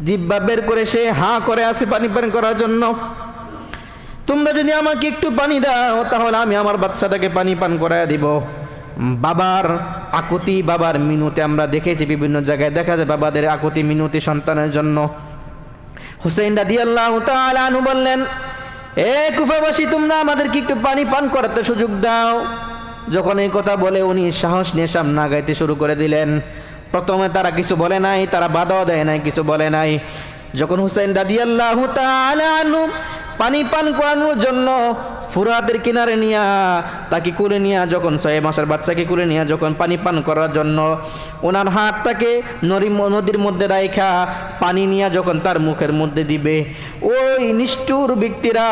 জিহ্বা বের করে সে হাঁ করে আছে পানি পান করার জন্য। তোমরা যদি আমাকে একটু পানি দাও তাহলে আমি আমার বাচ্চাটাকে পানি পান করায় দিব। বাবার আকুতি, বাবার মিনতি আমরা দেখেছি, বিভিন্ন জায়গায় দেখা যায় বাবাদের আকুতি মিনতি সন্তানের জন্য। হুসাইন রাদিয়াল্লাহু তাআলা আনহু বললেন, এ কুফাবাসী, তোমরা আমাদেরকে একটু পানি পান করাতে সুযোগ দাও। যখন এই কথা বলে উনি সাহস নিয়ে সামনে আগাইতে শুরু করে দিলেন। প্রথমে তারা কিছু বলে নাই, তারা বাধাও দেয় নাই, কিছু বলে নাই। যখন হুসাইন রাদিয়াল্লাহু তাআলা আনহু পানি পান করানোর জন্য ফুরাতের কিনারে নিয়া তাকে কুলে নিয়া, যখন 6 মাসের বাচ্চাকে কুলে নিয়া যখন পানি পান করার জন্য ওনার হাতটাকে নদীর মধ্যে রাইখা পানি নিয়া যখন তার মুখের মধ্যে দিবে, ওই নিষ্ঠুর ব্যক্তিরা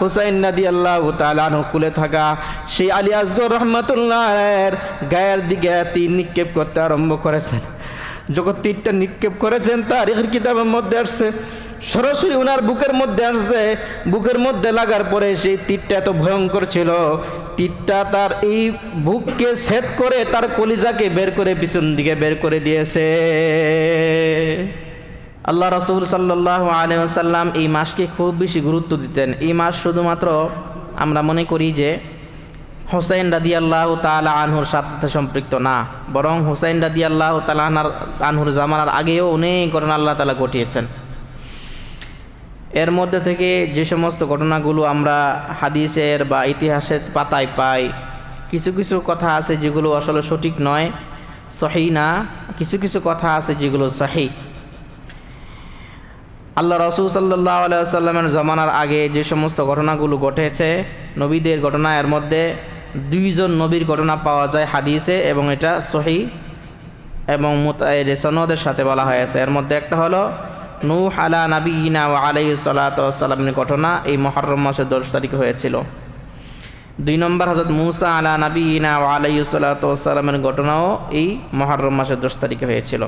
হুসাইন রাদিয়াল্লাহু তাআলা আনহু কুলে থাকা সেই আলী আসগর রহমাতুল্লাহের গায়ের দিকে তীর নিক্ষেপ করতে আরম্ভ করেছেন। যখন তীরটা নিক্ষেপ করেছেন, তারিখের কিতাবের মধ্যে আসছে সরাসরি ওনার বুকের মধ্যে আসছে। বুকের মধ্যে লাগার পরে সেই তীরটা এত ভয়ঙ্কর ছিল, তীরটা তার এই বুককে ছেদ করে তার কলিজাকে বের করে পিছন দিকে বের করে দিয়েছে। আল্লাহ রাসূল সাল্লাল্লাহু আলাইহি ওয়াসাল্লাম এই মাসকে খুব বেশি গুরুত্ব দিতেন। এই মাস শুধুমাত্র আমরা মনে করি যে হুসাইন রাদিয়াল্লাহু তাআলা আনহুর সাথে সম্পৃক্ত না, বরং হুসাইন রাদিয়াল্লাহু তাআলা আনহুর জামানার আগেও অনেক ঘটনা আল্লাহ তাআলা ঘটিয়েছেন। এর মধ্যে থেকে যে সমস্ত ঘটনাগুলো আমরা হাদিসের বা ইতিহাসের পাতায় পাই, কিছু কিছু কথা আছে যেগুলো আসলে সঠিক নয়, সহিহ না। কিছু কিছু কথা আছে যেগুলো সহিহ। আল্লাহ রাসূল সাল্লাল্লাহু আলাইহি ওয়াসাল্লামের জামানার আগে যে সমস্ত ঘটনাগুলো ঘটেছে, নবীদের ঘটনা, এর মধ্যে 2 জন নবীর ঘটনা পাওয়া যায় হাদিসে, এবং এটা সহিহ এবং সনদের সাথে বলা হয়েছে। এর মধ্যে একটা হলো নূহ আলা নাবিয়িনা ওয়া আলাইহিস সালাতু ওয়াস সালামের ঘটনা, এই মুহররম মাসের 10 তারিখে হয়েছিল। 2 নম্বর হযরত মূসা আলা নাবিয়িনা ওয়া আলাইহিস সালাতু ওয়াস সালামের ঘটনাও এই মুহররম মাসের 10 তারিখে হয়েছিল।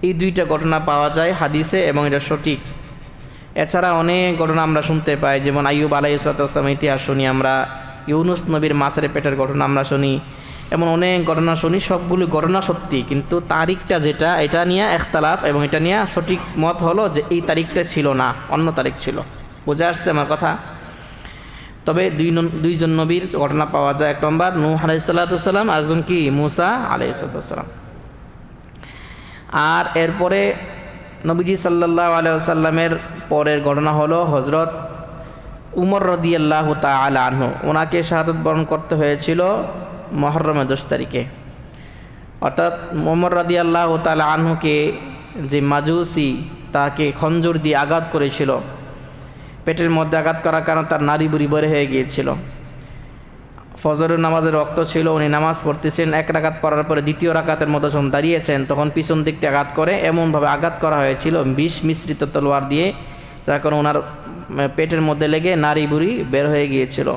এই 2টা ঘটনা পাওয়া যায় হাদিসে এবং এটা সঠিক। এছাড়া অনেক ঘটনা আমরা শুনতে পাই, যেমন আইয়ুব আলাইহিস সালাতু ওয়াস সালামের ইতিহাস শুনি আমরা, ইউনুস নবীর মাছের পেটের ঘটনা আমরা শুনি, এমন অনেক ঘটনা শুনি। সবগুলো ঘটনা সত্যি, কিন্তু তারিখটা যেটা, এটা নিয়ে ইখতিলাফ, এবং এটা নিয়ে সঠিক মত হলো যে এই তারিখটা ছিল না, অন্য তারিখ ছিল। বুঝে আসছে আমার কথা? তবে 2 জন নবীর ঘটনা পাওয়া যায়। 1 নম্বর নূহ আলাইহিস সালাতু ওয়াস সালাম, আরেকজন কি মূসা আলাইহিস সালাতু ওয়াস সালাম। আর এরপরে নবীজি সাল্লাল্লাহু আলাইহি ওয়াসাল্লামের পরের ঘটনা হলো হযরত উমর রাদিয়াল্লাহু তাআলা আনহু। ওনাকে শাহাদাত বরণ করতে হয়েছিল মুহররমের 10 তারিখে। অর্থাৎ উমর রাদিয়াল্লাহু তাআলা আনহুকে যে মাজুসি তাকে খঞ্জর দিয়ে আঘাত করেছিল, পেটের মধ্যে আঘাত করার কারণে তার নাড়ি বুড়ি বের হয়ে গিয়েছিল। ফজরের নামাজের রক্ত ছিল, উনি নামাজ পড়তেছেন, 1 রাকাত পড়ার পরে 2য় রাকাতের মধ্যে যখন দাঁড়িয়েছেন, তখন পিছন দিক থেকে আঘাত করে, এমনভাবে আঘাত করা হয়েছিল বিষ মিশ্রিত তলোয়ার দিয়ে, যার কারণে ওনার পেটের মধ্যে লেগে নাড়ি বুড়ি বের হয়ে গিয়েছিল।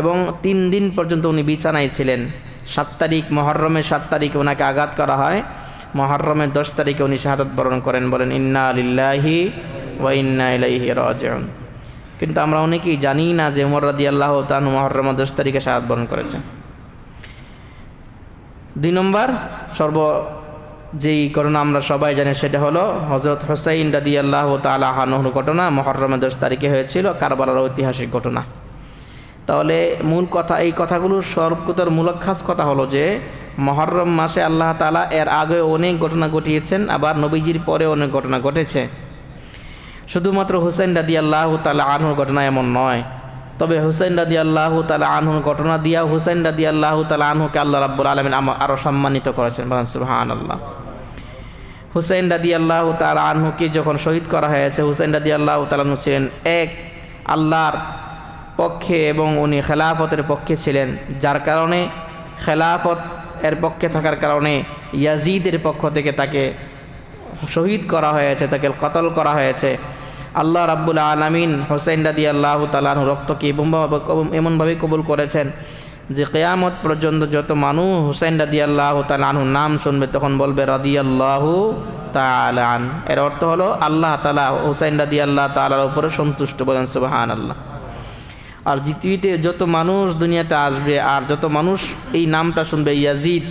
এবং 3 দিন পর্যন্ত উনি বিছানায় ছিলেন। 7 তারিখ মুহররমের 7 তারিখে ওনাকে আঘাত করা হয়, মুহররমের 10 তারিখে উনি শাহাদাত বরণ করেন। বলেন ইন্না লিল্লাহি ওয়া ইন্না ইলাইহি রাজিউন। কিন্তু আমরা অনেকেই জানি না যে উমর রাদিয়াল্লাহু তাআলা মুহররমের 10 তারিখে শাহাদাত বরণ করেছেন। 2 নম্বর যেই ঘটনা আমরা সবাই জানি, সেটা হলো হযরত হুসাইন রাদিয়াল্লাহু তাআলা আনহুর ঘটনা, মুহররমের 10 তারিখে হয়েছিল, কারবালার ঐতিহাসিক ঘটনা। তাহলে মূল কথা, এই কথাগুলোর সর্বপ্রথম মূলখাস কথা হলো যে মুহররম মাসে আল্লাহ তাআলা এর আগে অনেক ঘটনা ঘটিয়েছেন, আবার নবীজির পরে অনেক ঘটনা ঘটেছে। শুধুমাত্র হুসাইন রাদিয়াল্লাহু তাআলা আনহুর ঘটনা এমন নয়। তবে হুসাইন রাদিয়াল্লাহু তাআলা আনহুর ঘটনা দিয়া হুসাইন রাদিয়াল্লাহু তাআলা আনহুকে আল্লাহ রাব্বুল আলামিন আরো সম্মানিত করেছেন। সুবহানাল্লাহ। হুসাইন রাদিয়াল্লাহু তাআলা আনহুকে যখন শহীদ করা হয়েছে, হুসাইন রাদিয়াল্লাহু তাআলা আনহু ছিলেন এক আল্লাহর পক্ষে এবং উনি খেলাফতের পক্ষে ছিলেন, যার কারণে খেলাফত এর পক্ষে থাকার কারণে ইয়াজিদের পক্ষ থেকে তাকে শহীদ করা হয়েছে, তাকে কতল করা হয়েছে। আল্লাহ রাব্বুল আলামিন হুসাইন রাদিয়াল্লাহু তাআলা আনহু রক্তকে এমনভাবে কবুল করেছেন যে কিয়ামত পর্যন্ত যত মানুষ হুসাইন রাদিয়াল্লাহু তাআলা আনহুর নাম শুনবে তখন বলবে রাদিয়াল্লাহু তাআলা আন। এর অর্থ হলো আল্লাহ তাআলা হুসাইন রাদিয়াল্লাহু তাআলার উপরে সন্তুষ্ট। বলেন সুবহানাল্লাহ। আর পৃথিবীতে যত মানুষ দুনিয়াতে আসবে আর যত মানুষ এই নামটা শুনবে ইয়াজিদ,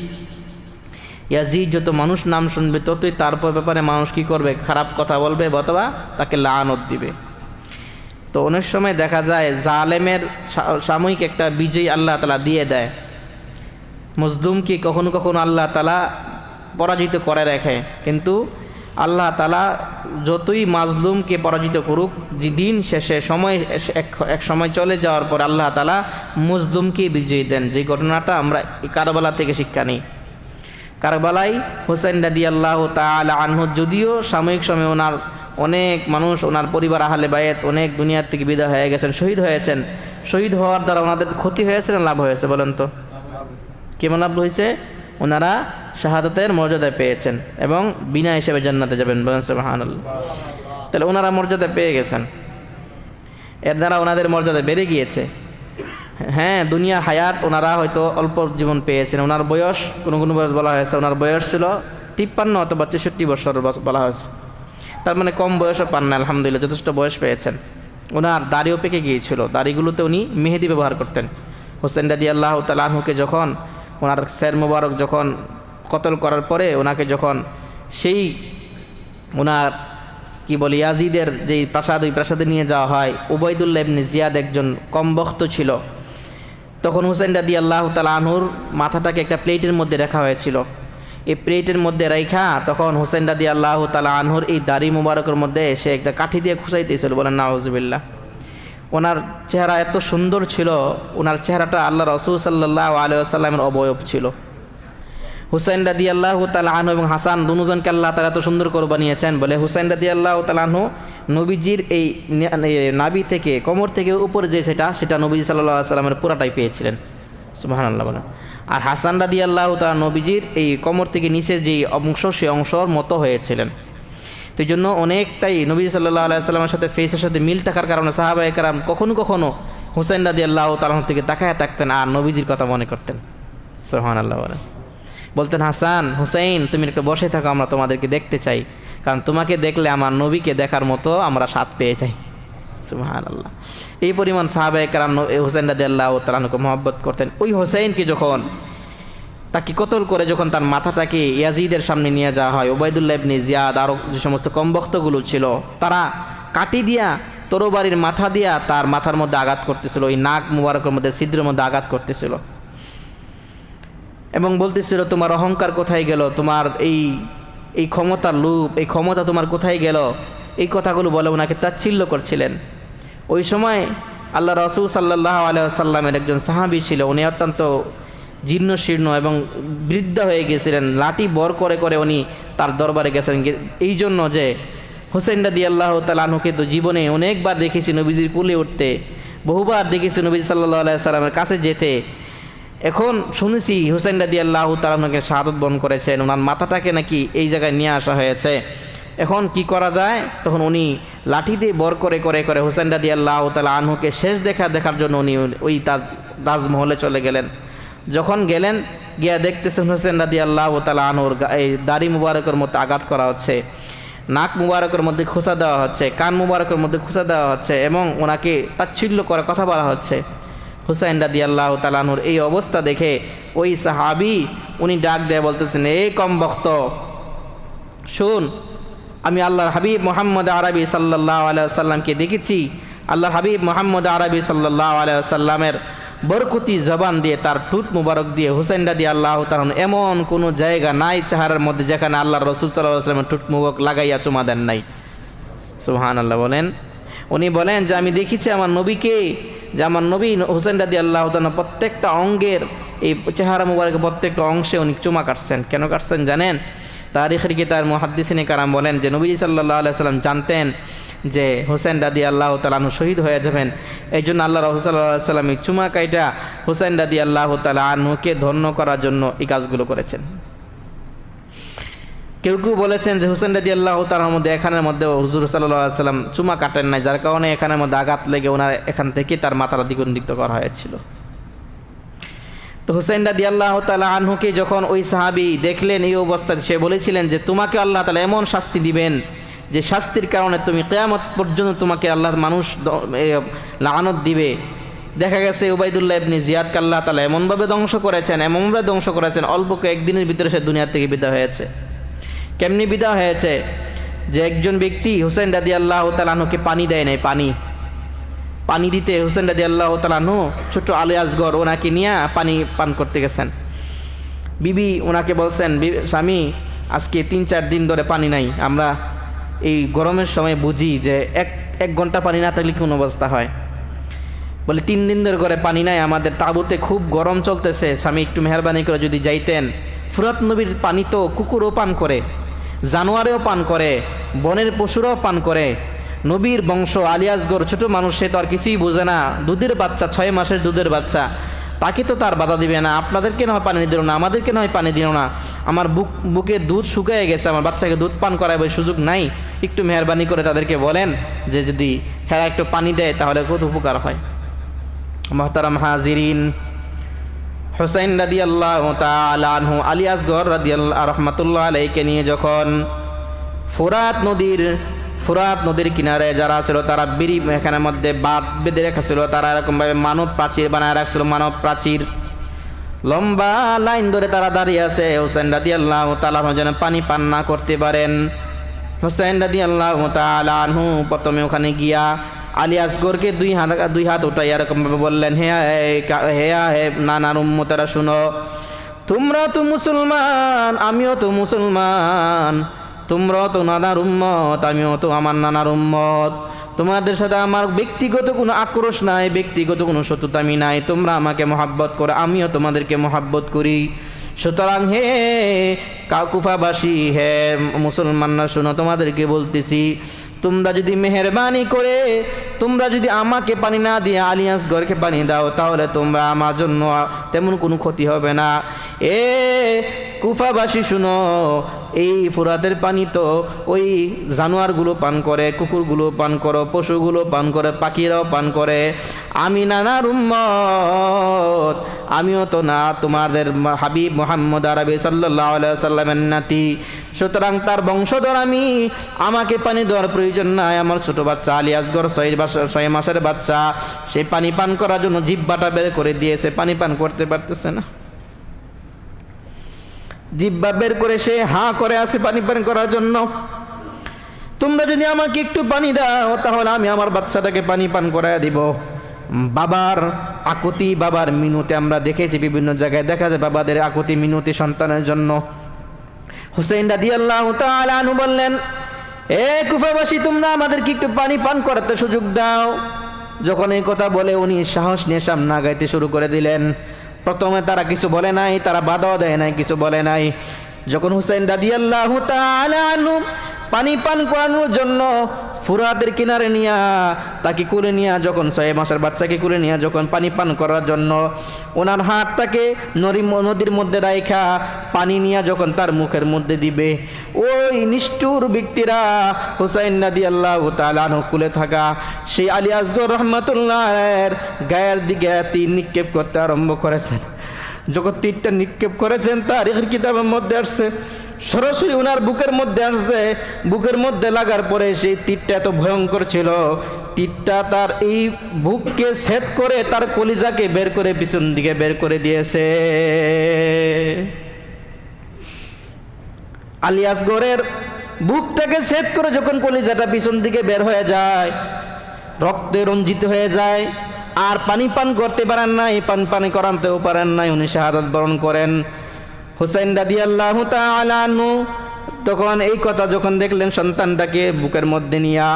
ইয়াজিদ যত মানুষ নাম শুনবে ততই তারপর ব্যাপারে মানুষ কী করবে, খারাপ কথা বলবে অথবা তাকে লানত দিবে। তো অনেক সময় দেখা যায় জালেমের সাময়িক একটা বিজয় আল্লাহ তাআলা দিয়ে দেয়, মজলুমকে কখনো কখনো আল্লাহ তাআলা পরাজিত করে রাখে, কিন্তু আল্লাহ তাআলা যতই মাজলুমকে পরাজিত করুক, দিন শেষে এক সময় চলে যাওয়ার পর আল্লাহ তাআলা মজলুমকে বিজয়ী দেন। যে ঘটনাটা আমরা কারবালা থেকে শিক্ষা নিই। কারবালায় হুসাইন রাদিয়াল্লাহু তাআলা আনহু, যদিও সাময়িক সময় ওনার অনেক মানুষ, ওনার পরিবার আহলে বায়াত অনেক দুনিয়ার থেকে বিদায় হয়ে গেছেন, শহীদ হয়েছেন। শহীদ হওয়ার দ্বারা ওনাদের ক্ষতি হয়েছে না লাভ হয়েছে বলেন তো? কেমন লাভ হয়েছে? ওনারা শাহাদাতের মর্যাদা পেয়েছেন এবং বিনা হিসেবে জান্নাতে যাবেন, বলেন সুবহানাল্লাহ। তাহলে ওনারা মর্যাদা পেয়ে গেছেন, এর দ্বারা ওনাদের মর্যাদা বেড়ে গিয়েছে। হ্যাঁ, দুনিয়া হায়াত ওনারা হয়তো অল্প জীবন পেয়েছেন। ওনার বয়স কোনো কোনো বয়স বলা হয়েছে, ওনার বয়স ছিল 53 অথবা 63 বছর বলা হয়েছে, তার মানে কম বয়সও পান না, আলহামদুলিল্লাহ যথেষ্ট বয়স পেয়েছেন। ওনার দাড়িও পেকে গিয়েছিল, দাড়িগুলোতে উনি মেহেদি ব্যবহার করতেন। হুসাইন রাদিয়াল্লাহু তাআলা আনহুকে যখন ওনার সের মুবারক যখন কতল করার পরে ওনাকে যখন সেই ওনার কি বলি ইয়াজিদের যেই প্রাসাদ, ওই প্রাসাদে নিয়ে যাওয়া হয়, উবাইদুল্লাহ ইবনে জিয়াদ একজন কম বখ্ত ছিল, তখন হুসাইন রাদিয়াল্লাহু তাআলা আনহুর মাথাটাকে একটা প্লেটের মধ্যে রাখা হয়েছিল। এই প্লেটের মধ্যে রাইখা তখন হুসাইন রাদিয়াল্লাহু তাআলা আনহুর এই দাড়ি মুবারকের মধ্যে সে একটা কাঠি দিয়ে খুঁচাইতেছিল, বলেন নাউজুবিল্লাহ। ওনার চেহারা এত সুন্দর ছিল, ওনার চেহারাটা আল্লাহ রাসূল সাল্লাল্লাহু আলাইহি ওয়াসাল্লামের অবয়ব ছিল। হুসাইন রাদিয়াল্লাহু তাআলা আনহু এবং হাসান দুজনকে আল্লাহ তাআলা এত সুন্দর করে বানিয়েছেন বলে হুসাইন রাদিয়াল্লাহু তাআলা আনহু নবীজির এই নাভি থেকে কোমর থেকে উপরে যে সেটা নবীজি সাল্লাল্লাহু আলাইহি ওয়াসাল্লামের পুরাটাই পেয়েছিলেন, সুবহানাল্লাহ বলেন। আর হাসান রাদিয়াল্লাহু তাআলা নবীজির এই কোমর থেকে নিচের যে অংশ, সেই অংশর মতো হয়েছিলেন। তো এই জন্য অনেকটাই নবী সাল্লাল্লাহু আলাইহি ওয়াসাল্লামের সাথে ফেসের সাথে মিল থাকার কারণে সাহাবায়ে কেরাম কখনো কখনো হুসাইন রাদিয়াল্লাহু তাআলা থেকে তাকায় থাকতেন আর নবীজির কথা মনে করতেন, সুবহানাল্লাহ বলেন। বলতেন, হাসান, হুসাইন, তুমি একটু বসে থাকো, আমরা তোমাদেরকে দেখতে চাই, কারণ তোমাকে দেখলে আমার নবীকে দেখার মতো আমরা স্বাদ পেয়ে যাই, সুবহানাল্লাহ। এই পরিমাণ সাহাবায়ে কেরাম হুসাইন রাদিয়াল্লাহু তাআলাকে মহব্বত করতেন। ওই হুসাইনকে যখন তাকে কতল করে যখন তার মাথাটাকে ইয়াজিদের সামনে নিয়ে যাওয়া হয়, উবাইদুল্লাহ ইবনে জিয়াদ আরও যে সমস্ত কমবখ্তগুলো ছিল তারা কাটি দিয়া তরবারির মাথা দিয়া তার মাথার মধ্যে আঘাত করতেছিল, ওই নাক মুবারকের মধ্যে ছিদ্রের মধ্যে আঘাত করতেছিল এবং বলতেছিল, তোমার অহংকার কোথায় গেল, তোমার এই ক্ষমতার লোভ, এই ক্ষমতা তোমার কোথায় গেল, এই কথাগুলো বলে ওনাকে তাচ্ছিল্য করছিলেন। ওই সময় আল্লাহ রাসূল সাল্লাল্লাহু আলাইহি ওয়াসাল্লামের একজন সাহাবী ছিল, উনি অত্যন্ত জীর্ণ শীর্ণ এবং বৃদ্ধ হয়ে গেছিলেন। লাঠি বর করে করে উনি তার দরবারে গেছেন এই জন্য যে হুসাইন রাদিয়াল্লাহু তাআলা আনহুকে তো জীবনে অনেকবার দেখেছি নবীজির কুলে উঠতে, বহুবার দেখেছি নবীজি সাল্লাল্লাহু আলাইহি ওয়াসাল্লামের কাছে যেতে। এখন শুনেছি হুসাইন রাদিয়াল্লাহু তাআলা আনহুকে শাহাদাত বরণ করেছেন, ওনার মাথাটাকে নাকি এই জায়গায় নিয়ে আসা হয়েছে, এখন কি করা যায়? তখন উনি লাঠি দিয়ে বর করে করে করে হুসাইন রাদিয়াল্লাহু তাআলা আনহুকে শেষ দেখার জন্য উনি ওই তার রাজমহলে চলে গেলেন। যখন গেলেন, গিয়া দেখতেছেন হুসাইন রাদিয়াল্লাহু তাআলা আনহুর এই দাড়ি মুবারকের মধ্যে আঘাত করা হচ্ছে, নাক মুবারকের মধ্যে খোঁচা দেওয়া হচ্ছে, কান মুবারকের মধ্যে খোঁচা দেওয়া হচ্ছে এবং ওনাকে তাচ্ছিল্য করে কথা বলা হচ্ছে। হুসাইন রাদিয়াল্লাহু তাআলা আনহুর এই অবস্থা দেখে ওই সাহাবী উনি ডাক দিয়ে বলতেছেন, এই কমবখ্ত, শুন, আমি আল্লাহর হাবিব মুহাম্মদ আরবি সাল্লাল্লাহু আলাইহি ওয়াসাল্লামকে দেখেছি, আল্লাহর হাবিব মুহাম্মদ আরবি সাল্লাল্লাহু আলাইহি ওয়াসাল্লামের বরকতি জবান দিয়ে, তার ঠোঁট মুবারক দিয়ে হুসাইন রাদিয়াল্লাহু তাআলা এমন কোনো জায়গা নাই চেহারার মধ্যে যেখানে আল্লাহর রাসূল সাল্লাল্লাহু আলাইহি ওয়াসাল্লামের ঠোঁট মুবারক লাগাইয়া চুমা দেন নাই, সুবহানাল্লাহ বলেন। উনি বলেন যে আমি দেখেছি আমার নবীকে, যে আমার নবী হুসাইন রাদিয়াল্লাহু তাআলা প্রত্যেকটা অঙ্গের এই চেহারা মুবারকের প্রত্যেকটা অংশে উনি চুমা কাটছেন। কেন কাটছেন জানেন? তারিখের কিতাব মুহাদ্দিসিনে কারাম বলেন যে নবী সাল্লাল্লাহু আলাইহি ওয়াসাল্লাম জানতেন যে হুসাইন রাদিয়াল্লাহু তাআলা আনহু শহীদ হয়ে যাবেন, এই জন্য আল্লাহ রাসূল সাল্লাল্লাহু আলাইহি ওয়াসাল্লাম চুমা কাইটা হুসাইন রাদিয়াল্লাহু তাআলা আনহুকে ধন্য করার জন্য এই কাজগুলো করেছেন। কেউ কেউ বলেছেন যে হুসাইন রাদিয়াল্লাহু তাআলার মধ্যে এখানের মধ্যে হুজুর সাল্লাল্লাহু আলাইহি ওয়াসাল্লাম চুমা কাটেন নাই, যার কারণে এখানের মধ্যে আঘাত লেগে ওনার এখান থেকে তার মাথাটা দ্বিগুণিত করা হয়েছিল। তো হুসাইন রাদিয়াল্লাহু তাআলা আনহুকে যখন ওই সাহাবী দেখলেন এই অবস্থায়, সে বলেছিলেন যে তোমাকে আল্লাহ তাআলা এমন শাস্তি দিবেন যে শাস্তির কারণে তুমি কিয়ামত পর্যন্ত তোমাকে আল্লাহর মানুষ লানত দিবে, দেখা গেছে উবাইদুল্লাহ ইবনে জিয়াদকে আল্লাহ তাআলা এমনভাবে ধ্বংস করেছেন অল্প কয়েকদিনের ভিতরে সে দুনিয়া থেকে বিদায় হয়েছে। কেমনি বিদায় হয়েছে যে একজন ব্যক্তি হুসাইন রাদিয়াল্লাহু তাআলা আনহুকে পানি দেয় নাই, পানি দিতে হুসাইন রাদিয়াল্লাহু তাআলা আনহু ছোট আলী আসগর ওনাকে নিয়ে পানি পান করতে গেছেন। বিবি ওনাকে বলছেন, স্বামী আজকে 3-4 দিন ধরে পানি নাই, আমরা এই গরমের সময় বুঝি যে এক ঘন্টা পানি না থাকলে কোন অবস্থা হয়। বলে 3 দিন ধরে ঘরে পানি নাই, আমাদের তাঁবুতে খুব গরম চলতেছে, স্বামী একটু মেহরবানি করে যদি যাইতেন। ফুরাত নবীর পানি তো কুকুরও পান করে, জানোয়ারেও পান করে, বনের পশুরাও পান করে। নবীর বংশ আলী আসগর ছোট মানুষ, সে তো আর কিছুই বোঝে না, দুধের বাচ্চা, 6 মাসের দুধের বাচ্চা, তাকে তো তার বাধা দিবে না। আপনাদেরকে নয় পানি দিল না, আমাদেরকে নয় পানি দিল না, আমার বুকে দুধ শুকিয়ে গেছে, আমার বাচ্চাকে দুধ পান করাবে সুযোগ নাই, একটু মেহরবানি করে তাদেরকে বলেন যে যদি হেরা একটু পানি দেয় তাহলে কত উপকার হয়। মুহতারাম হাজিরিন, হুসাইন রাদিয়াল্লাহু তাআলা আনহু আলী আসগর রাদিয়াল্লাহু রাহমাতুল্লাহ আলাইহিকে নিয়ে যখন ফুরাত নদীর কিনারে যারা ছিল তারা বিড়ি এখানের মধ্যে বাঁধ বেঁধে রেখেছিল, তারা এরকমভাবে মানব প্রাচীর বানায় রাখছিল, মানব প্রাচীর লম্বা লাইন ধরে তারা দাঁড়িয়ে আছে হুসাইন রাদিয়াল্লাহু তাআলা আনহু যেন পানি পান না করতে পারেন। হুসাইন রাদিয়াল্লাহু তাআলা আনহু প্রথমে ওখানে গিয়া আলী আসগরকে দুই হাত উঠাই এরকমভাবে বললেন, হে নানার উম্মতেরা শুনো, তোমরা তো মুসলমান, আমিও তো মুসলমান, তোমরাও তো নানার উম্মত, আমিও তো আমার নানার উম্মত, তোমাদের সাথে আমার ব্যক্তিগত কোনো আক্রোশ নাই, ব্যক্তিগত কোনো শত্রুতামি নাই, তোমরা আমাকে মহাব্বত করো, আমিও তোমাদেরকে মহাব্বত করি। সুতরাং হে কুফাবাসী, হে মুসলমানরা শুনো, তোমাদেরকে বলতেছি, তোমরা যদি মেহেরবানি করে তোমরা যদি আমাকে পানি না দিয়ে আলী আসগরকে পানি দাও তাহলে তোমরা আমার জন্য তেমন কোনো ক্ষতি হবে না। এ কুফাবাসী শুনো, এই ফুরাতের পানি তো ওই জানোয়ারগুলো পান করে, কুকুরগুলো পান করো, পশুগুলো পান করে, পাখিরাও পান করে, আমি নানার উম্মত, আমিও তো না তোমাদের হাবিব মুহাম্মদ আরবি সাল্লাল্লাহু আলাইহি ওয়াসাল্লামের নাতি, সুতরাং তার বংশধর আমি, আমাকে পানি দেওয়ার প্রয়োজন নাই। আমার ছোট বাচ্চা আলী আসগর 6 মাসের বাচ্চা, সে পানি পান করার জন্য জিহ্বাটা বের করে দিয়েছে, পানি পান করতে পারতেছে না, জিহ্বা বের করে সে হাঁ করে আছে পানি পান করার জন্য। তোমরা যদি আমাকে একটু পানি দাও তাহলে আমি আমার বাচ্চাটাকে পানি পান করায় দিব। বাবার আকুতি, বাবার মিনতি আমরা দেখেছি, বিভিন্ন জায়গায় দেখা যায় বাবাদের আকুতি মিনতি সন্তানের জন্য। হুসাইন রাদিয়াল্লাহু তাআলা আনহু বললেন, এ কুফাবাসী, তোমরা আমাদেরকে একটু পানি পান করাতে সুযোগ দাও। যখন এই কথা বলে উনি সাহস নিয়ে সামনে আগাইতে শুরু করে দিলেন। প্রথমে তারা কিছু বলে নাই, তারা বাধাও দেয় নাই, কিছু বলে নাই। যখন হুসাইন রাদিয়াল্লাহু তাআলা আনহু পানি পান করানোর জন্য ফুরাতের কিনারে নিয়া তাকে কুলে নিয়া, যখন 6 মাসের বাচ্চাকে কুলে নিয়া যখন পানি পান করার জন্য ওনার হাতটাকে নদীর মধ্যে রাইখা পানি নিয়া যখন তার মুখের মধ্যে দিবে, ওই নিষ্ঠুর ব্যক্তিরা হুসাইন রাদিয়াল্লাহু তাআলা আনহু কুলে থাকা সেই আলী আসগর রাহমাতুল্লাহের গায়ের দিকে তীর নিক্ষেপ করতে আরম্ভ করেছেন। যখন তীরটা নিক্ষেপ করেছেন, তারিখের কিতাবের মধ্যে আসছে সরাসরি ওনার বুকের মধ্যে আসছে। বুকের মধ্যে লাগার পরে সেই তীরটা এত ভয়ঙ্কর ছিল, তীরটা তার এই বুককে ছেদ করে তার কলিজাকে বের করে পিছন দিকে বের করে দিয়েছে। আলী আসগরের বুকটাকে ছেদ করে যখন কলিজাটা পিছন দিকে বের হয়ে যায়, রক্তে রঞ্জিত হয়ে যায়, আর পানি পান করতে পারেন নাই, পানি করাতেও পারেন নাই, উনি শাহাদাত বরণ করেন। হুসাইন রাদিয়াল্লাহু তাআলা আনহু তখন এই কথা যখন দেখলেন, সন্তানটাকে বুকের মধ্যে নিয়া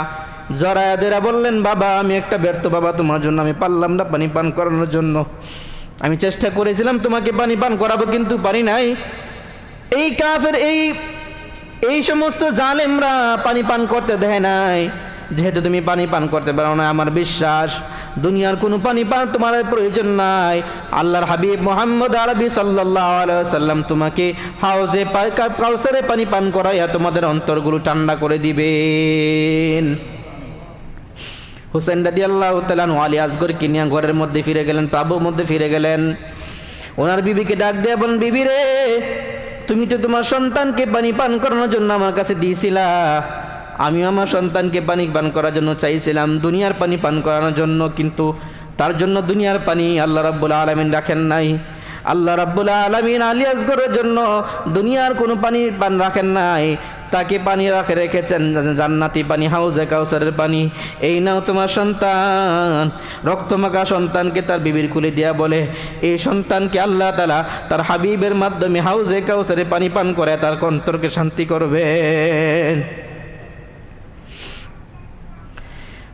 জড়ায়া ধরে বললেন, বাবা আমি একটা ব্যর্থ বাবা, তোমার জন্য আমি পারলাম না পানি পান করানোর জন্য, আমি চেষ্টা করেছিলাম তোমাকে পানি পান করাবো কিন্তু পারি নাই। এই কাফের এই সমস্ত জালেমরা পানি পান করতে দেয় নাই, যেহেতু তুমি পানি পান করতে পারো না, আমার বিশ্বাস দুনিয়ার কোনো পানি পান তোমার প্রয়োজন নাই। আল্লাহর হাবিব মুহাম্মদ আরবি সাল্লাল্লাহু আলাইহি ওয়াসাল্লাম তোমাকে হাউজে কাউসারে পানি পান করাইয়া তোমাদের অন্তরগুলো ঠান্ডা করে দিবেন। হুসাইন রাদিয়াল্লাহু তাআলা আলী আসগরকে নিয়ে ঘরের মধ্যে ফিরে গেলেন, তাঁবুর মধ্যে ফিরে গেলেন। ওনার বিবিকে ডাক দিয়ে বলেন, বিবি রে, তুমি তো তোমার সন্তানকে পানি পান করানোর জন্য আমার কাছে দিয়েছিলা, আমিও আমার সন্তানকে পানি পান করার জন্য চাইছিলাম, দুনিয়ার পানি পান করানোর জন্য, কিন্তু তার জন্য দুনিয়ার পানি আল্লাহ রাব্বুল আলামিন রাখেন নাই। আল্লাহ রাব্বুল আলামিন আলী আসগরের জন্য দুনিয়ার কোনো পানির পান রাখেন নাই, তাকে পানি রেখেছেন জান্নাতি পানি, হাউজে কাউসারের পানি। এই নাও তোমার সন্তান। রক্তমাখা সন্তানকে তার বিবির কুলে দিয়া বলে, এই সন্তানকে আল্লাহ তাআলা তার হাবিবের মাধ্যমে হাউজে কাউসারের পানি পান করে তার অন্তরকে শান্তি করবেন।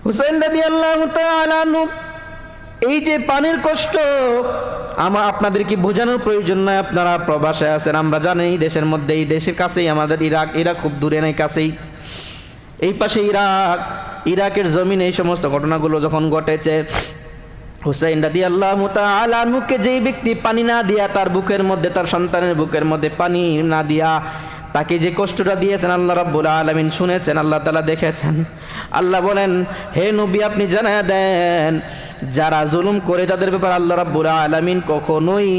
হুসাইন রাদিয়াল্লাহু তাআলা আনহু, এই যে পানির কষ্ট আপনাদের কি বোঝানোর প্রয়োজন নয়? আপনারা প্রবাসে আছেন, আমরা জানি এই দেশের মধ্যে, এই দেশের কাছেই আমাদের ইরাক খুব দূরে নাই, কাছেই। এই পাশে ইরাকের জমিনে এই সমস্ত ঘটনাগুলো যখন ঘটেছে, হুসাইন রাদিয়াল্লাহু তাআলা আনহুকে যেই ব্যক্তি পানি না দিয়া, তার বুকের মধ্যে, তার সন্তানের বুকের মধ্যে পানি না দিয়া তাকে যে কষ্টটা দিয়েছেন আল্লাহ রাব্বুল আলামিন শুনেছেন, আল্লাহ তাআলা দেখেছেন। আল্লাহ বলেন, হে নবী আপনি জানায়া দেন, যারা জুলুম করে তাদের ব্যাপারে আল্লাহ রাব্বুল আলামিন কখনোই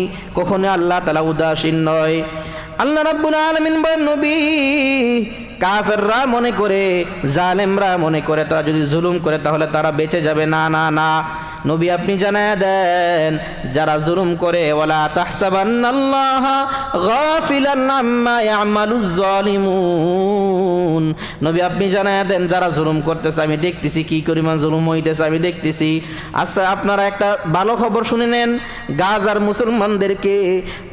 আল্লাহ তাআলা উদাসীন নয়। আল্লাহ রাব্বুল আলামিন বলেন, নবী কাফেররা মনে করে, জালেমরা মনে করে তারা যদি জুলুম করে তাহলে তারা বেঁচে যাবে। না না না, নবী আপনি জানায়া দেন, যারা জুলুম করে, ওয়ালা তাহসাবান্নাল্লাহা গাফিলান আম্মা ইয়ামালুজ জালিমুন, নবী আপনি জানায়া দেন যারা জুলুম করতেছে আমি দেখতেছি, কি পরিমাণ জুলুম হইতেছে আমি দেখতেছি। আচ্ছা আপনারা একটা ভালো খবর শুনে নেন, গাজার মুসলমানদেরকে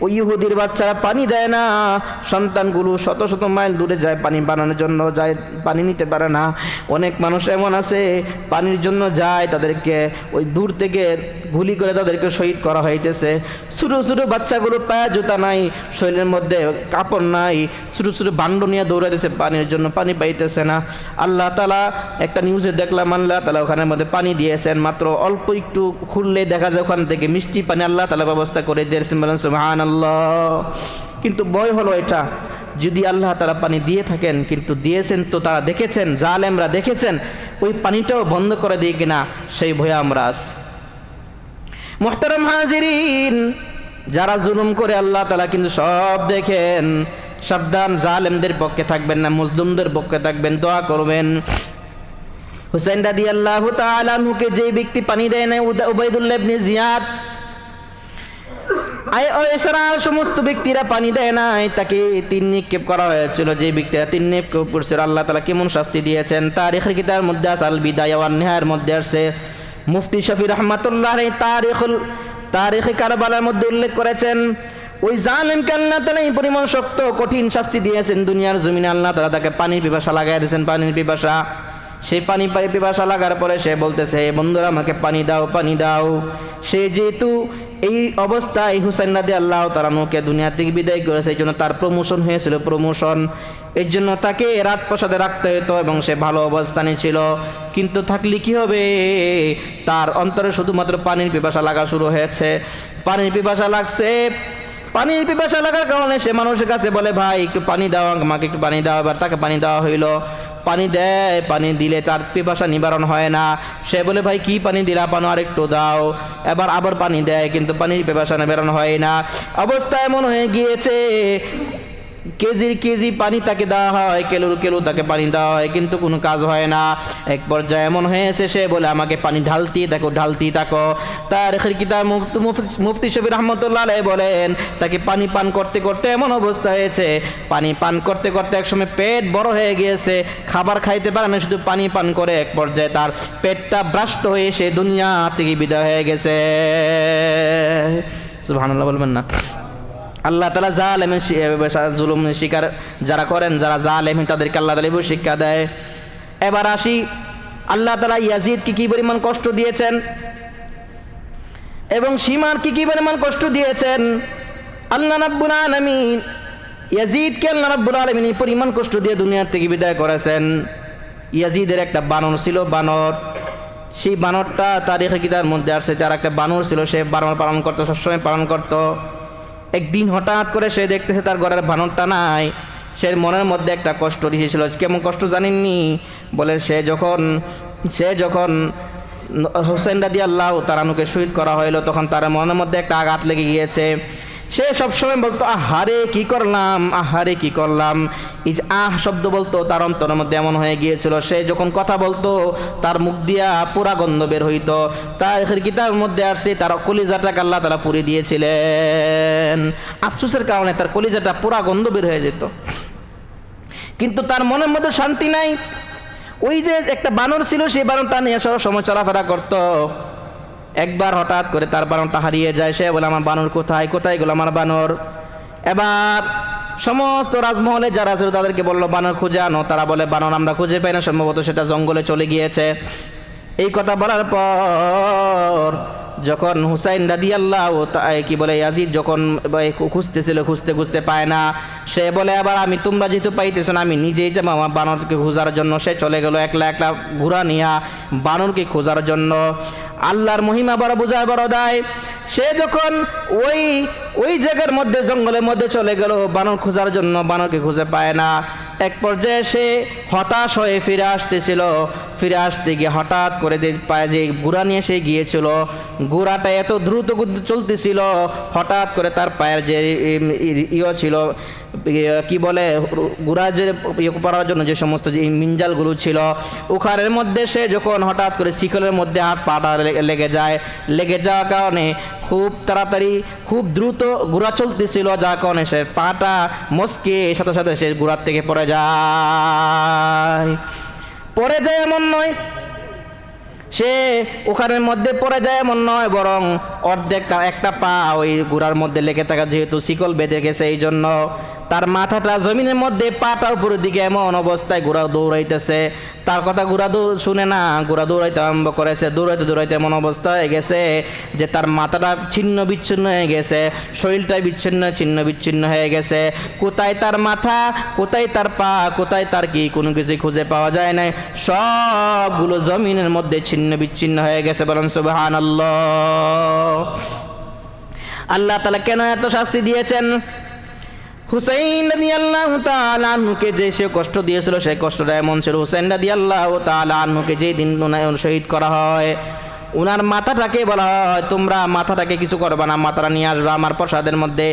ওই ইহুদির বাচ্চারা পানি দেয় না, সন্তানগুলো শত শত মাইল দূরে যায় পানি বানানোর জন্য, যায় পানি নিতে পারে না। অনেক মানুষ এমন আছে পানির জন্য যায়, তাদেরকে ওই দূর থেকে গুলি করে তাদেরকে শহীদ করা হইতেছে। ছোটো ছোটো বাচ্চাগুলো পায়ে জুতা নাই, শরীরের মধ্যে কাপড় নাই, ছোটো ছোটো বান্ড নিয়ে দৌড়াইতেছে পানির জন্য, পানি পাইতেছে না। আল্লাহ তাআলা একটা নিউজে দেখলাম, আল্লাহ তাআলা ওখানের মধ্যে পানি দিয়েছেন, মাত্র অল্প একটু খুললে দেখা যায় ওখান থেকে মিষ্টি পানি আল্লাহ তাআলা ব্যবস্থা করে দিয়েছেন। বলেন সুবহানাল্লাহ। কিন্তু ভয় হলো এটা, যদি আল্লাহ তাআলা পানি দিয়ে থাকেন, কিন্তু দিয়েছেন তো তারা দেখেছেন, জালেমরা দেখেছেন, ওই পানিটাও বন্ধ করে দিয়ে কিনা সেই ভয়ে আমরা আছি। মুহতারাম হাজিরিন, যারা জুলুম করে আল্লাহ তাআলা কিন্তু সব দেখেন। সাবধান, জালেমদের পক্ষে থাকবেন না, মুজলুমদের পক্ষে থাকবেন, দোয়া করবেন। হুসাইন রাদিয়াল্লাহু তাআলা আনহুকে যে ব্যক্তি পানি দেয় না, উবাইদুল্লাহ ইবনে জিয়াদ, এছাড়া সমস্ত ব্যক্তিরা পানি দেয় নাই, তাকে তিন নিক্ষেপ করা হয়েছিল। যে ব্যক্তিরা তিন নিক্ষেপ করছিল আল্লাহ তাআলা কেমন শাস্তি দিয়েছেন তারিখের কিতাবের মধ্যে আছে, আল বিদায়া ওয়ান নিহায়ার মধ্যে আছে। মুফতি শফি রাহমাতুল্লাহ আলাইহি তারিখে কারবালার মধ্যে উল্লেখ করেছেন, ওই জালেমকে আল্লাহ তাআলা এই পরিমাণ শক্ত কঠিন শাস্তি দিয়েছেন দুনিয়ার জমিনে। আল্লাহ তাআলা তাকে পানির পিপাসা লাগাই দিয়েছেন, পানির পিপাসা। সেই পানি পিপাসা লাগার পরে সে বলতেছে, বন্ধুরা আমাকে পানি দাও, পানি দাও। সে যেহেতু এই অবস্থায় হুসাইন রাদিয়াল্লাহু তাআলা আনহুকে দুনিয়া থেকে বিদায় করেছে, এই জন্য তার প্রমোশন হয়েছিল, প্রমোশন। এর জন্য তাকে রাজপ্রাসাদে রাখতে হতো এবং সে ভালো অবস্থানে ছিল। কিন্তু থাকলে কি হবে, তার অন্তরে শুধুমাত্র পানির পিপাসা লাগা শুরু হয়েছে। পানির পিপাসা লাগছে, পানির পিপাসা লাগার কারণে সে মানুষের কাছে বলে, ভাই একটু পানি দাও, আমাকে একটু পানি দাও। এবার তাকে পানি দেওয়া হইল, পানি দেয়, পানি দিলে তার পিপাসা নিবারণ হয় না। সে বলে, ভাই কি পানি দিলা, পানো আর একটু দাও। আবার পানি দেয়, কিন্তু পানির পিপাসা নিবারণ হয় না। অবস্থা এমন হয়ে গিয়েছে, কেজির কেজি পানি তাকে দেওয়া হয়, কেলু তাকে পানি দেওয়া হয়, কিন্তু কোনো কাজ হয় না। এক পর্যায়ে এমন হয়েছে, সে বলে আমাকে পানি ঢালতেই থাকো। তার কিতাব মুফতি শফি রাহমাতুল্লাহ আলাইহি বলেন, তাকে পানি পান করতে করতে এমন অবস্থা হয়েছে, পানি পান করতে করতে একসময় পেট বড় হয়ে গিয়েছে, খাবার খাইতে পারে না, শুধু পানি পান করে। এক পর্যায়ে তার পেটটা ভ্রষ্ট হয়ে সে দুনিয়া থেকে বিদায় হয়ে গেছে। সুবহানাল্লাহ বলবেন না? আল্লাহ তাআলা জালেমের জুলুম শিকার যারা করেন, যারা জালেম, তাদেরকে আল্লাহ তাআলা এই শিক্ষা দেয়। এবার আসি, আল্লাহ তাআলা ইয়াজিদকে কি পরিমাণ কষ্ট দিয়েছেন এবং সীমারকে কি পরিমাণ কষ্ট দিয়েছেন। আল্লাহ রাব্বুল আলামিন ইয়াজিদকে এই পরিমাণ কষ্ট দিয়ে দুনিয়া থেকে বিদায় করেছেন। ইয়াজিদের একটা বানর ছিল, বানর। সেই বানরটা তারিখে কিতাবের মধ্যে আসছে, তার একটা বানর ছিল, সে বানর পালন করতো, সবসময় পালন করতো। একদিন হঠাৎ করে সে দেখতেছে তার ঘরের বানরটা নাই। সে মনের মধ্যে একটা কষ্ট দিয়েছিল। কেমন কষ্ট জানেননি? বলে সে যখন হুসাইন রাদিয়াল্লাহু তাআলা আনহুকে শহীদ করা হইল, তখন তার মনের মধ্যে একটা আঘাত লেগে গিয়েছে। সে সবসময় বলতো আহারে কি করলাম, আহারে কি করলাম। এই যে শব্দ বলতো তার অন্তরের মধ্যে এমন হয়ে গিয়েছিল, সে যখন কথা বলতো তার মুখ দিয়া পুরা গন্ধ বের হইতো। তার কিতাবের মধ্যে আসছে তার কলিজাটাকে আল্লাহ তাআলা পুড়িয়ে দিয়েছিলেন। আফসোসের কারণে তার কলিজাটা পুরা গন্ধ বের হয়ে যেত, কিন্তু তার মনের মধ্যে শান্তি নাই। ওই যে একটা বানর ছিল, সেই বানরটা নিয়ে সব সময় চলাফেরা করতো। একবার হঠাৎ করে তার বানরটা হারিয়ে যায়। সে বলে আমার বানর কোথায়, কোথায় গেল আমার বানর। এবার সমস্ত রাজমহলে যারা ছিল তাদেরকে বললো বানর খুঁজে আনো। তারা বলে বানর আমরা খুঁজে পাই না, সম্ভবত সেটা জঙ্গলে চলে গিয়েছে। এই কথা বলার পর যখন হুসাইন রাদিয়াল্লাহু তাআলা কি বলে ইয়াজিদ যখন খুঁজতেছিল, খুঁজতে খুঁজতে পায় না, সে বলে আবার আমি তোমরা যেহেতু পাইতেছো না আমি নিজেই যাবো আমার বানরকে খোঁজার জন্য। সে চলে গেল একলা একলা ঘোড়া নিয়া বানরকে খোঁজার জন্য। আল্লাহর মহিমা বড় বোঝায় বড় দায়। সে যখন ওই জায়গার মধ্যে জঙ্গলের মধ্যে চলে গেল বানর খোঁজার জন্য, বানরকে খুঁজে পায় না। এক পর্যায়ে সে হতাশ হয়ে ফিরে আসতেছিল। ফিরে আসতে গিয়ে হঠাৎ করে যে ঘোড়া নিয়ে সে গিয়েছিল, ঘোড়াটা এত দ্রুত চলতেছিল, হঠাৎ করে তার পায়ের যে ছিল কি বলে ঘোড়া যে পড়ার জন্য যে সমস্ত যে মিঞ্জালগুলো ছিল ওখানের মধ্যে সে যখন হঠাৎ করে শিকলের মধ্যে হাত পাটা লেগে যায়, লেগে যাওয়ার কারণে খুব তাড়াতাড়ি খুব দ্রুত ঘোড়া চলতেছিল, যার কারণে সে পাটা মস্কে সাথে সাথে সে ঘোড়ার থেকে পড়ে যায় এমন নয়, সে ওখানের মধ্যে পড়ে যায় এমন নয়, বরং অর্ধেকটা একটা পা ওই ঘোড়ার মধ্যে লেগে থাকা, যেহেতু শিকল বেঁধে গেছে এই জন্য তার মাথাটা জমিনের মধ্যে, পাটা উপরের দিকে, এমন অবস্থায় ঘোড়া দৌড়াইতেছে। তার কথা ঘোড়া শুনে না, ঘোড়া দৌড়াইতে আরম্ভ করেছে। দৌড়াইতে দৌড়াইতে এমন অবস্থা হয়ে গেছে যে তার মাথাটা ছিন্ন বিচ্ছিন্ন হয়ে গেছে, শরীরটাই ছিন্ন বিচ্ছিন্ন হয়ে গেছে। কোথায় তার মাথা, কোথায় তার পা, কোথায় তার কি, কোনো কিছু খুঁজে পাওয়া যায় না, সবগুলো জমিনের মধ্যে ছিন্ন বিচ্ছিন্ন হয়ে গেছে। বলেন সুবহানাল্লাহ। আল্লাহ তাআলা কেন এত শাস্তি দিয়েছেন? হুসাইন রাদিয়াল্লাহু তাআলা আনহুকে যে সে কষ্ট দিয়েছিল, সেই কষ্টটা এমন ছিল, হুসাইন রাদিয়াল্লাহু তাআলা আনহুকে যেই দিন শহীদ করা হয়, উনার মাথাটাকে বলা হয় তোমরা মাথাটাকে কিছু করবা না, মাথাটা নিয়ে আসবা আমার প্রাসাদের মধ্যে।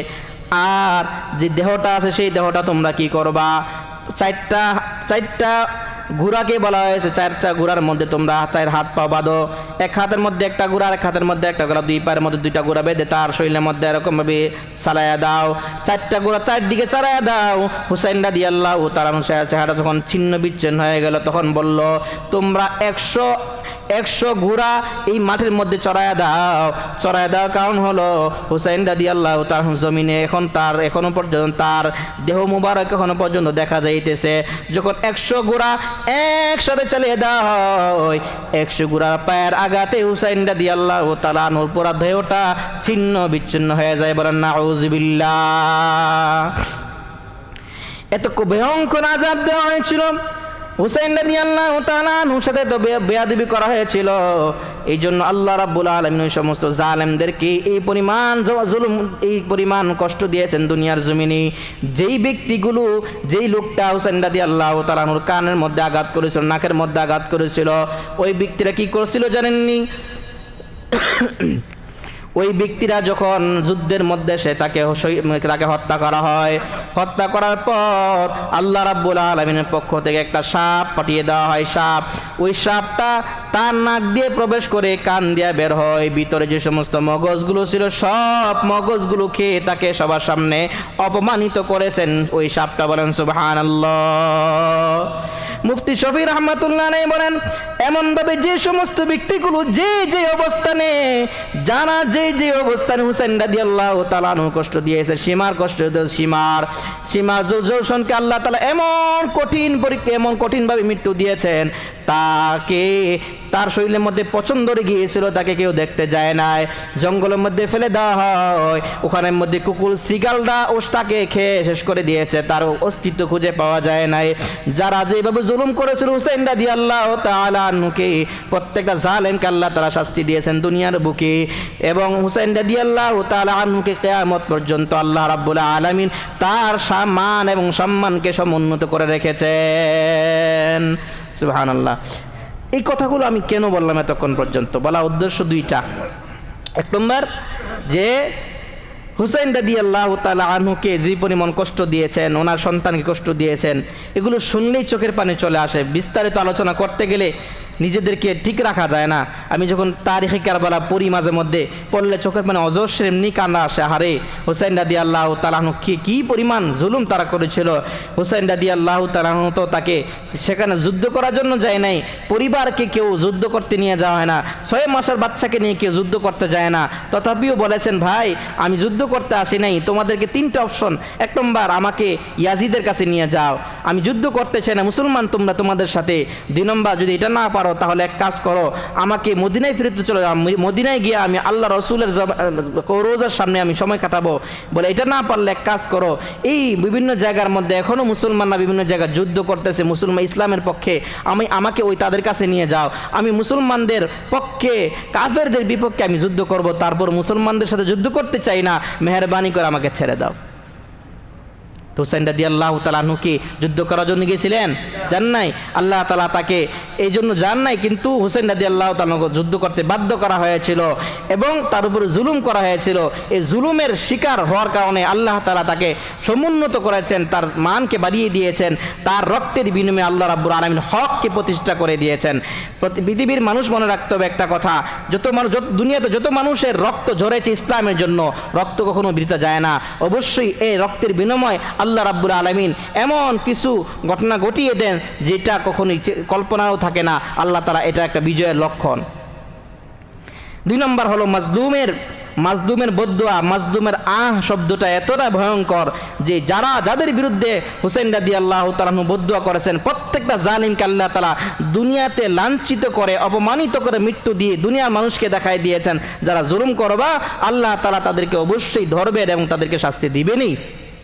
আর যে দেহটা আছে সেই দেহটা তোমরা কি করবা, চারটা ঘোড়াকে বলা হয়েছে, চারটা ঘোড়ার মধ্যে তোমরা চার হাত পা বাঁধো, এক হাতের মধ্যে একটা ঘোড়া, এক হাতের মধ্যে একটা ঘোড়া, দুই পায়ের মধ্যে দুইটা ঘোড়া বেঁধে তার শরীরের মধ্যে এরকম ভাবে চালাইয়া দাও, চারটা ঘোড়া চারদিকে চালাইয়া দাও। হুসাইন রাদিয়াল্লাহু তাআলা চেহারা যখন ছিন্ন বিচ্ছিন্ন হয়ে গেল, তখন বলল তোমরা 100 ঘোড়া এই মাঠের মধ্যে চড়াইয়া দেওয়ার কারণ হলো হুসাইন রাদিয়াল্লাহু তাআলা জমিনে এখনো পর্যন্ত তার দেহ মুবারক এখনো পর্যন্ত দেখা যাইতেছে। যখন 100 ঘোড়া একসাথে চালিয়ে দেওয়া হয়, 100 ঘোড়ার পায়ের আঘাতে হুসাইন রাদিয়াল্লাহু তাআলা আনহুর পুরা দেহটা ছিন্ন বিচ্ছিন্ন হয়ে যায়। বলেন নাউযুবিল্লাহ। এত ভয়ঙ্কর আযাব দেওয়া হয়েছিল হুসাইন রাদিয়াল্লাহু তাআলা আনহুর সাথে, তো বেয়াদবি করা হয়েছিল। এই জন্য আল্লাহ রাব্বুল আলামিন ওই সমস্ত জালেমদেরকে এই পরিমাণ জুলুম, এই পরিমাণ কষ্ট দিয়েছেন দুনিয়ার জমিনে। যেই লোকটা হুসাইন রাদিয়াল্লাহু তাআলা আনহুর কানের মধ্যে আঘাত করেছিল, নাকের মধ্যে আঘাত করেছিল, ওই ব্যক্তিরা কি করেছিল জানেননি? ওই ব্যক্তিরা যখন যুদ্ধের মধ্যে তাকে হত্যা করা হয়, হত্যা করার পর আল্লাহ রাব্বুল আলামিনের পক্ষ থেকে একটা সাপ পাঠিয়ে দেওয়া হয়। ওই সাপটা তার নাক দিয়ে প্রবেশ করে কান দিয়ে বের হয়, ভিতরে যে সমস্ত মগজগুলো ছিল সব মগজগুলো খেয়ে তাকে সবার সামনে অপমানিত করেছেন ওই সাপটা। বলেন সুবহানাল্লাহ। মুফতি শফি রহমাতুল্লাহ আলাইহি বলেন, এমন ভাবে যে সমস্ত ব্যক্তিগুলো যে অবস্থানে হুসাইন রাদিয়াল্লাহু তাআলা আনহু কষ্ট দিয়েছে, সীমার কষ্ট সীমার জোশনকে আল্লাহ তাআলা এমন কঠিন ভাবে মৃত্যু দিয়েছেন, তার শরীরের মধ্যে পছন্দ গিয়েছিল, তাকে কেউ দেখতে যায় নাই, জঙ্গলের মধ্যে ফেলে দেওয়া হয়, ওখানের মধ্যে কুকুর সিগালরা তাকে খেয়ে শেষ করে দিয়েছে, তার অস্তিত্ব খুঁজে পাওয়া যায় নাই। যারা যেভাবে জুলুম করেছিল হুসাইন রাদিয়াল্লাহু তাআলা আনহুকে, প্রত্যেকটা জালেমকে আল্লাহ তাআলা শাস্তি দিয়েছেন দুনিয়ার বুকে, এবং হুসাইন রাদিয়াল্লাহু তাআলা আনহুকে কিয়ামত পর্যন্ত আল্লাহ রাব্বুল আলামিন তার মান এবং সম্মানকে সমুন্নত করে রেখেছেন। সুবহানাল্লাহ। এই কথাগুলো আমি কেন বললাম এতক্ষণ পর্যন্ত? বলা উদ্দেশ্য দুইটা। এক নম্বর, যে হুসাইন রাদিয়াল্লাহু তাআলা আনহুকে যে পরিমাণ কষ্ট দিয়েছেন, ওনার সন্তানকে কষ্ট দিয়েছেন, এগুলো শুনলেই চোখের পানি চলে আসে। বিস্তারিত আলোচনা করতে গেলে নিজেদেরকে ঠিক রাখা যায় না। আমি যখন তারিখে কারবালা পড়ি মাঝে মধ্যে, পড়লে চোখের পানি অজস্র এমনি কান্না আসে। হারে হুসাইন রাদিয়াল্লাহু তাআলা আনহু কি পরিমাণ জুলুম তারা করেছিল। হুসাইন রাদিয়াল্লাহু তাআলা আনহু তো তাকে সেখানে যুদ্ধ করার জন্য যায় নাই, পরিবারকে কেউ যুদ্ধ করতে নিয়ে যাওয়া হয় না, 6 মাসের বাচ্চাকে নিয়ে কেউ যুদ্ধ করতে যায় না। তথাপিও বলেছেন, ভাই আমি যুদ্ধ করতে আসি নাই, তোমাদেরকে 3টা অপশন। 1 নম্বর, আমাকে ইয়াজিদের কাছে নিয়ে যাও, আমি যুদ্ধ করতে চাই না, মুসলমান তোমরা তোমাদের সাথে। 2 নম্বর, যদি এটা না পারো তাহলে এক কাজ করো, আমাকে মদিনায় ফিরতে চলে যাও, মদিনায় গিয়ে আমি আল্লাহ রসুলের রোজার সামনে আমি সময় কাটাবো। বলে এটা না পারলে এক কাজ করো, এই বিভিন্ন জায়গার মধ্যে এখনো মুসলমানরা বিভিন্ন জায়গায় যুদ্ধ করতেছে মুসলমান ইসলামের পক্ষে, আমাকে ওই তাদের কাছে নিয়ে যাও, আমি মুসলমানদের পক্ষে কাফেরদের বিপক্ষে আমি যুদ্ধ করব, তারপর মুসলমানদের সাথে যুদ্ধ করতে চাই না, মেহেরবানি করে আমাকে ছেড়ে দাও। হুসাইন রাদিয়াল্লাহু তাআলা আনহুকে যুদ্ধ করার জন্য গিয়েছিলেন? জান নাই। আল্লাহ তাআলা তাকে এই জন্য জান নাই, কিন্তু হুসাইন রাদিয়াল্লাহু তাআলা যুদ্ধ করতে বাধ্য করা হয়েছিল এবং তার উপরে জুলুম করা হয়েছিল। এই জুলুমের শিকার হওয়ার কারণে আল্লাহ তাআলা তাকে সমুন্নত করেছেন, তার মানকে বাড়িয়ে দিয়েছেন, তার রক্তের বিনিময়ে আল্লাহ রাব্বুল আলামিন হককে প্রতিষ্ঠা করে দিয়েছেন। পৃথিবীর মানুষ মনে রাখতে হবে একটা কথা, দুনিয়াতে যত মানুষের রক্ত ঝরেছে ইসলামের জন্য, রক্ত কখনো বৃথা যায় না। অবশ্যই এই রক্তের বিনিময় আল্লাহ রাব্বুল আলামিন এমন কিছু ঘটনা ঘটিয়ে দেন যেটা কখনোই কল্পনাও থাকে না। আল্লাহ তাআলা এটা একটা বিজয়ের লক্ষণ। 2 নম্বর হলো মাজলুমের বদদুয়া। মাজলুমের শব্দটা এতটা ভয়ঙ্কর যে যাদের বিরুদ্ধে হুসাইন রাদিয়াল্লাহু তাআলা বদদুয়া করেছেন, প্রত্যেকটা জালিমকে আল্লাহ তাআলা দুনিয়াতে লাঞ্ছিত করে, অপমানিত করে, মৃত্যু দিয়ে দুনিয়ার মানুষকে দেখায় দিয়েছেন, যারা জুলুম করবা আল্লাহ তাআলা তাদেরকে অবশ্যই ধরবেন এবং তাদেরকে শাস্তি দিবেনই।